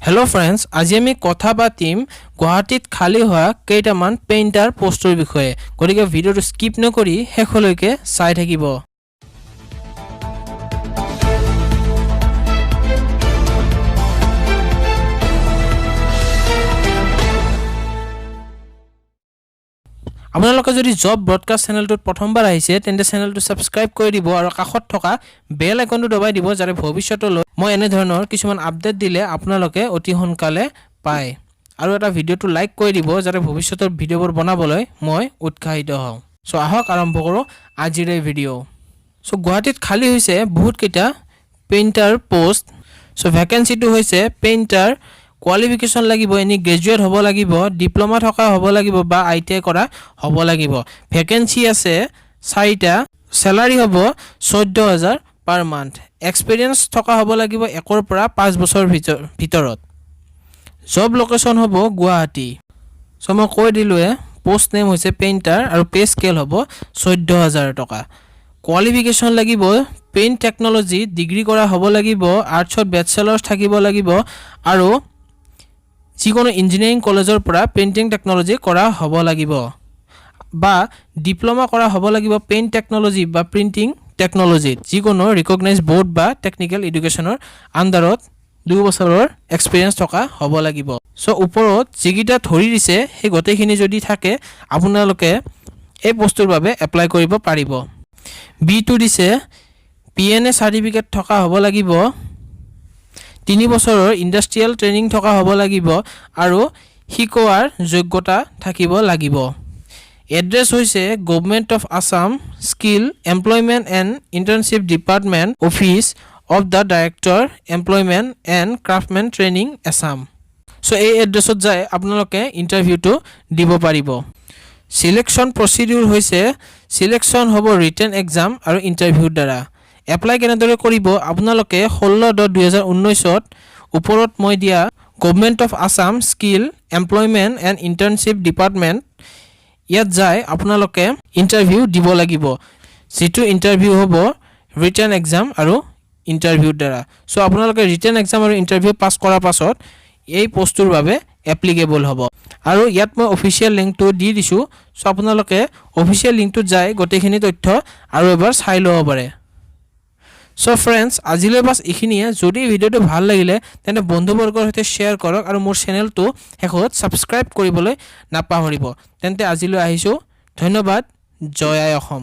Hello friends, आज आमी कथा पातिम गुवाहाटीत खाली हुआ केइटामान पेइन्टार पोस्टर विषये। गतिके भिडिओটো स्किप नकरि शेषলৈके चाइ থাকিব। আপোনালোকে যদি জব ব্ৰডকাষ্ট চেনেলটোত প্ৰথমবাৰ আহিছে তেন্তে চেনেলটো সাবস্ক্ৰাইব কৰি দিব আৰু কাষত থকা বেল আইকনটো দবাই দিব যাতে ভৱিষ্যতলৈ মই এনে ধৰণৰ কিছুমান আপডেট দিলে আপোনালোকে অতি সোনকালে পায় আৰু এটা ভিডিওটো লাইক কৰি দিব যাতে ভৱিষ্যতৰ ভিডিওবোৰ বনাবলৈ মই উৎসাহিত হওঁ। সো আহক আৰম্ভ কৰোঁ আজিৰ এই ভিডিও। সো গুৱাহাটীত খালি হৈছে বহুত কেইটা পেইন্টাৰ পোষ্ট। সো ভ্যাকেন্সিটো হৈছে পেইন্টাৰ। কোৱালিফিকেশন লাগিব, এনি গ্ৰেজুৱেট হ'ব লাগিব, ডিপ্লোমা থকা হ'ব লাগিব বা ITI কৰা হ'ব লাগিব। ভ্যাকেন্সি আছে 4টা, স্যালাৰি হ'ব 14000 পাৰ মান্থ। এক্সপেৰিয়েন্স থকা হ'ব লাগিব 1 পৰা 5 বছৰ ভিতৰত। জব লোকেশন হ'ব গুৱাহাটী। সো মই কৈ দিলোৱে পোষ্ট নেম হৈছে পেইন্টাৰ আৰু পে স্কেল হ'ব 14000 টকা। কোৱালিফিকেশন লাগিব পেইন্ট টেকনলজি ডিগ্ৰী কৰা হ'ব লাগিব, আৰ্টছত বেচেলাৰ্ছ থাকিব লাগিব আৰু যিকোনো ইঞ্জিনিয়াৰিং কলেজৰ পৰা পেইন্টিং টেকনলজি কৰা হ'ব লাগিব বা ডিপ্লোমা কৰা হ'ব লাগিব পেইন্ট টেকনলজি বা প্ৰিন্টিং টেকনলজি যিকোনো ৰিকগনাইজ বোৰ্ড বা টেকনিক্যাল এডুকেশনৰ আন্ডাৰত 2 বছৰৰ এক্সপেৰিয়েন্স থকা হ'ব লাগিব। সো ওপৰত যিকিটা ধৰি দিছে সেই গটেখিনি যদি থাকে আপোনালোকে এই পোষ্টৰ বাবে এপ্লাই কৰিব পাৰিব। B2 দিছে PNA সাৰ্টিফিকেট থকা হ'ব লাগিব, 3 বছৰৰ ইন্ডাষ্ট্ৰিয়েল ট্ৰেইনিং থকা হ'ব লাগিব আৰু শিকোৱাৰ যোগ্যতা থাকিব লাগিব। এড্ৰেছ হৈছে government of Assam skill employment and internship department office of the director employment and craftsmen training Assam. So এই এড্ৰেছত যায় আপোনালোকে ইন্টাৰভিউটো দিব পাৰিব। সিলেকশন প্ৰচিডিউৰ হৈছে সিলেকশন হ'ব ৰিটেন এক্সাম আৰু ইন্টাৰভিউৰ দ্বাৰা। এপ্লাই কেনেদৰে কৰিব আপোনালোকে 16/10/2019 ওপৰত মই দিয়া government of Assam skill employment and internship department ইয়াত যায় আপোনালোকে ইন্টাৰভিউ দিব লাগিব, যেটো ইন্টাৰভিউ হ'ব ৰিটেন এক্সাম আৰু ইন্টাৰভিউৰ দ্বাৰা। সো আপোনালোকে ৰিটেন এক্সাম আৰু ইন্টাৰভিউ পাছ কৰাৰ পাছত এই পোষ্টৰ বাবে এপ্লিকেবল হ'ব আৰু ইয়াত মই অফিচিয়েল লিংকটো দি দিছো। সো আপোনালোকে অফিচিয়েল লিংকটোত যায় গোটেইখিনি তথ্য আৰু এবাৰ চাই ল'ব পাৰে। সো ফ্ৰেন্ডস, আজিলৈ বাস এইখিনিয়ে। যদি ভিডিওটো ভাল লাগিলে তেন্তে বন্ধুবৰ্গৰ সৈতে শ্বেয়াৰ কৰক আৰু মোৰ চেনেলটো শেষত সাবস্ক্ৰাইব কৰিবলৈ নাপাহৰিব। তেন্তে আজিলৈ আহিছো, ধন্যবাদ। জয় আই অসম।